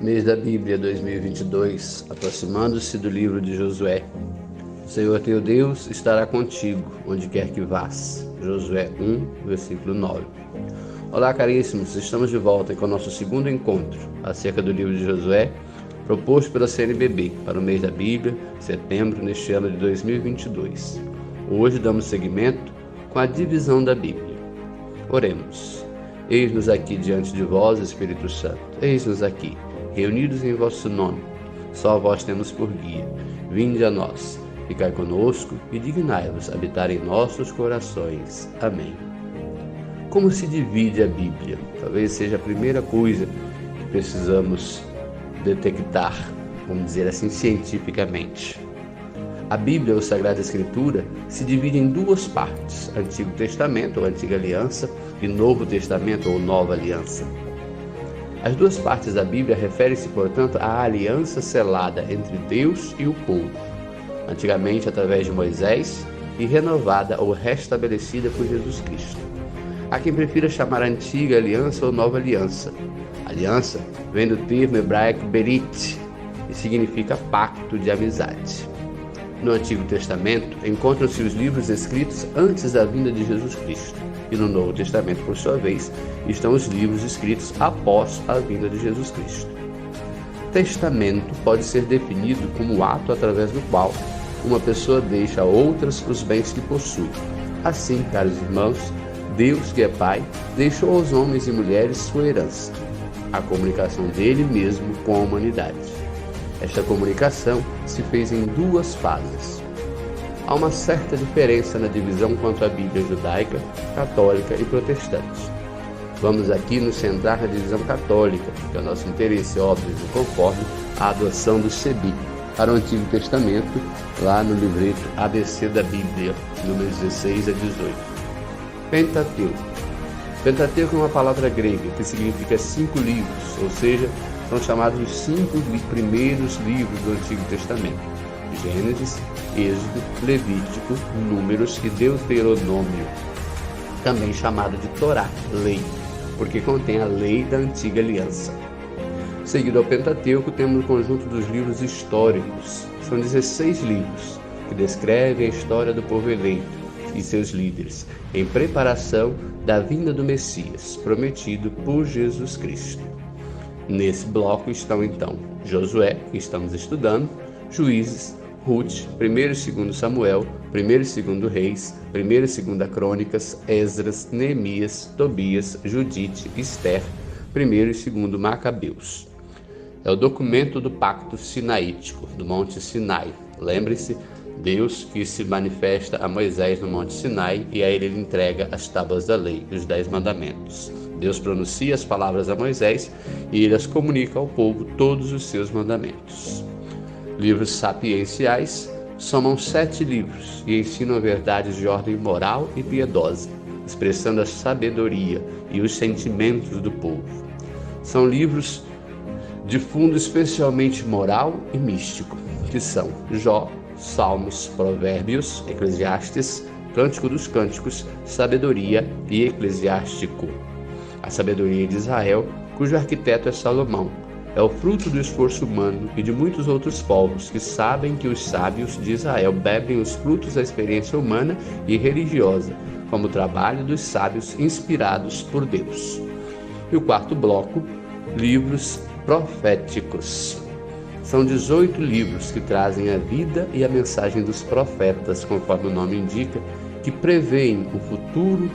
Mês da Bíblia 2022, aproximando-se do livro de Josué. O Senhor teu Deus estará contigo, onde quer que vás. Josué 1, versículo 9. Olá, caríssimos, estamos de volta com o nosso segundo encontro acerca do livro de Josué, proposto pela CNBB para o mês da Bíblia, setembro, neste ano de 2022. Hoje damos seguimento com a divisão da Bíblia. Oremos. Eis-nos aqui diante de vós, Espírito Santo. Eis-nos aqui, reunidos em vosso nome. Só vós temos por guia. Vinde a nós, ficai conosco e dignai-vos habitar em nossos corações. Amém. Como se divide a Bíblia? Talvez seja a primeira coisa que precisamos detectar, vamos dizer assim, cientificamente. A Bíblia, ou Sagrada Escritura, se divide em duas partes: Antigo Testamento, ou Antiga Aliança, e Novo Testamento, ou Nova Aliança. As duas partes da Bíblia referem-se, portanto, à aliança selada entre Deus e o povo, antigamente através de Moisés, e renovada ou restabelecida por Jesus Cristo. Há quem prefira chamar Antiga Aliança ou Nova Aliança. Aliança vem do termo hebraico berit, e significa pacto de amizade. No Antigo Testamento, encontram-se os livros escritos antes da vinda de Jesus Cristo, e no Novo Testamento, por sua vez, estão os livros escritos após a vinda de Jesus Cristo. Testamento pode ser definido como o ato através do qual uma pessoa deixa a outras os bens que possui. Assim, caros irmãos, Deus, que é Pai, deixou aos homens e mulheres sua herança, a comunicação dele mesmo com a humanidade. Esta comunicação se fez em duas fases. Há uma certa diferença na divisão quanto à Bíblia judaica, católica e protestante. Vamos aqui nos centrar na divisão católica, porque é o nosso interesse óbvio conforme a adoção do CEBI para o Antigo Testamento, lá no livreto ABC da Bíblia, números 16 a 18. Pentateuco. Pentateuco é uma palavra grega que significa 5 livros, ou seja, são chamados os 5 primeiros livros do Antigo Testamento: Gênesis, Êxodo, Levítico, Números e Deuteronômio, também chamado de Torá, lei, porque contém a lei da Antiga Aliança. Seguido ao Pentateuco, temos o conjunto dos livros históricos. São 16 livros que descrevem a história do povo eleito e seus líderes, em preparação da vinda do Messias, prometido por Jesus Cristo. Nesse bloco estão, então, Josué, que estamos estudando, Juízes, Ruth, 1 e 2 Samuel, 1 e 2 Reis, 1 e 2 Crônicas, Esdras, Neemias, Tobias, Judite, Esther, 1 e 2 Macabeus. É o documento do pacto sinaítico, do Monte Sinai. Lembre-se, Deus que se manifesta a Moisés no Monte Sinai e a ele entrega as tábuas da lei, os 10 mandamentos. Deus pronuncia as palavras a Moisés e ele as comunica ao povo todos os seus mandamentos. Livros sapienciais somam 7 livros e ensinam verdades de ordem moral e piedosa, expressando a sabedoria e os sentimentos do povo. São livros de fundo especialmente moral e místico, que são Jó, Salmos, Provérbios, Eclesiastes, Cântico dos Cânticos, Sabedoria e Eclesiástico. A sabedoria de Israel, cujo arquiteto é Salomão, é o fruto do esforço humano e de muitos outros povos que sabem que os sábios de Israel bebem os frutos da experiência humana e religiosa, como o trabalho dos sábios inspirados por Deus. E o quarto bloco, livros proféticos. São 18 livros que trazem a vida e a mensagem dos profetas, conforme o nome indica, que preveem o futuro,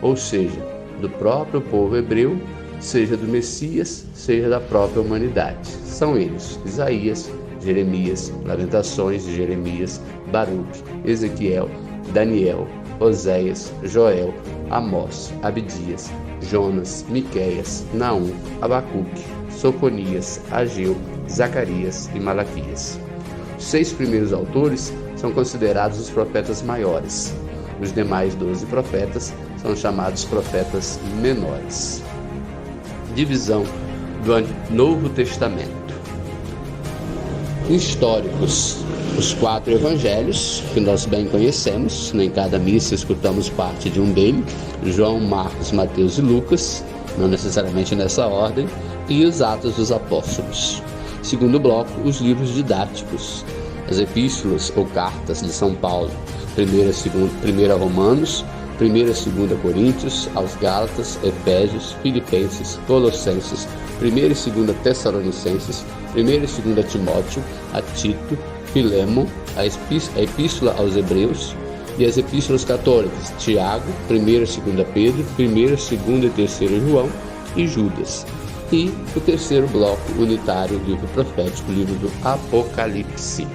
ou seja, do próprio povo hebreu, seja do Messias, seja da própria humanidade. São eles: Isaías, Jeremias, Lamentações de Jeremias, Baruque, Ezequiel, Daniel, Oséias, Joel, Amós, Abdias, Jonas, Miqueias, Naum, Abacuque, Sofonias, Ageu, Zacarias e Malaquias. Os 6 primeiros autores são considerados os profetas maiores. Os demais 12 profetas são chamados profetas menores. Divisão do Novo Testamento. Históricos. Os 4 evangelhos, que nós bem conhecemos, em cada missa escutamos parte de um deles: João, Marcos, Mateus e Lucas, não necessariamente nessa ordem. e os Atos dos Apóstolos. Segundo bloco, os livros didáticos, as epístolas ou cartas de São Paulo, 1ª Romanos, 1ª e 2ª Coríntios, aos Gálatas, Efésios, Filipenses, Colossenses, 1ª e 2ª Tessalonicenses, 1ª e 2ª Timóteo, a Tito, Filemon, a Epístola aos Hebreus e as Epístolas Católicas, Tiago, 1ª e 2ª Pedro, 1ª, 2ª e 3ª João e Judas. E o terceiro bloco unitário, o livro profético, o livro do Apocalipse.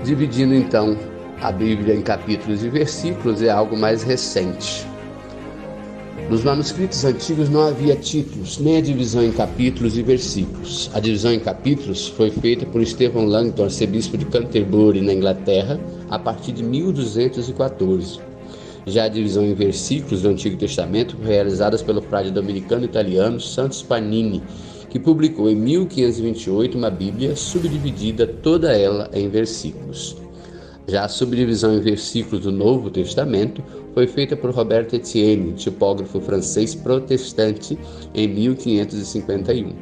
Dividindo então a Bíblia em capítulos e versículos é algo mais recente. Nos manuscritos antigos não havia títulos, nem a divisão em capítulos e versículos. A divisão em capítulos foi feita por Stephen Langton, arcebispo de Canterbury, na Inglaterra, a partir de 1214. Já a divisão em versículos do Antigo Testamento foi realizada pelo frade dominicano italiano Santo Spanini, que publicou em 1528 uma Bíblia subdividida toda ela em versículos. Já a subdivisão em versículos do Novo Testamento foi feita por Robert Etienne, tipógrafo francês protestante, em 1551.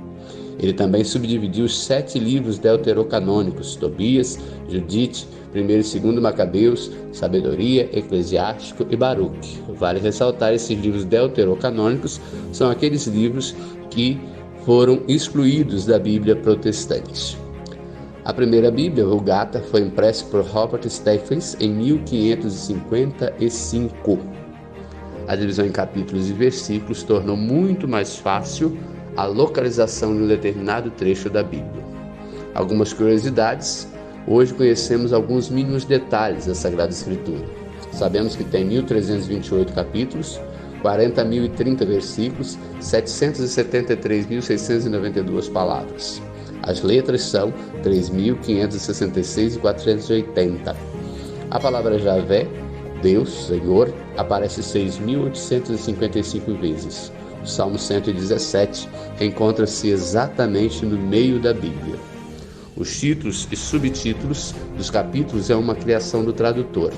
Ele também subdividiu os 7 livros deuterocanônicos, Tobias, Judite, 1º e 2º Macabeus, Sabedoria, Eclesiástico e Baruque. Vale ressaltar, esses livros deuterocanônicos são aqueles livros que foram excluídos da Bíblia protestante. A primeira Bíblia, Vulgata, foi impressa por Robert Stephens em 1555. A divisão em capítulos e versículos tornou muito mais fácil a localização de um determinado trecho da Bíblia. Algumas curiosidades. Hoje conhecemos alguns mínimos detalhes da Sagrada Escritura. Sabemos que tem 1.328 capítulos, 40.030 versículos, 773.692 palavras. As letras são 3.566 e 480. A palavra Javé, Deus, Senhor, aparece 6.855 vezes. O Salmo 117 encontra-se exatamente no meio da Bíblia. Os títulos e subtítulos dos capítulos é uma criação do tradutor,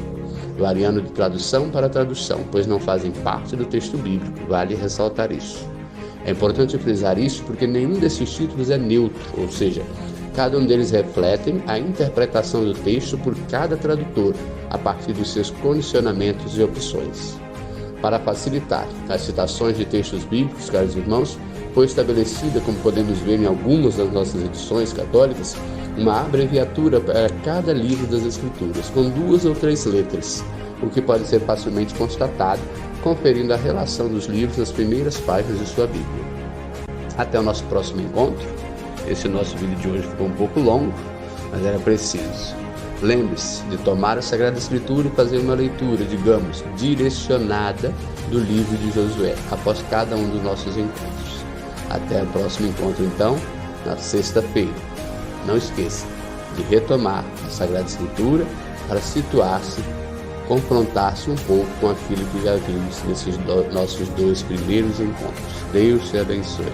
variando de tradução para tradução, pois não fazem parte do texto bíblico, vale ressaltar isso. É importante frisar isso porque nenhum desses títulos é neutro, ou seja, cada um deles refletem a interpretação do texto por cada tradutor, a partir dos seus condicionamentos e opções. Para facilitar as citações de textos bíblicos, caros irmãos, foi estabelecida, como podemos ver em algumas das nossas edições católicas, uma abreviatura para cada livro das Escrituras, com 2 ou 3 letras, o que pode ser facilmente constatado conferindo a relação dos livros nas primeiras páginas de sua Bíblia. Até o nosso próximo encontro. Esse nosso vídeo de hoje ficou um pouco longo, mas era preciso. Lembre-se de tomar a Sagrada Escritura e fazer uma leitura, digamos, direcionada do livro de Josué, após cada um dos nossos encontros. Até o próximo encontro, então, na sexta-feira. Não esqueça de retomar a Sagrada Escritura para situar-se, confrontar-se um pouco com aquilo que já vimos nesses nossos 2 primeiros encontros. Deus te abençoe.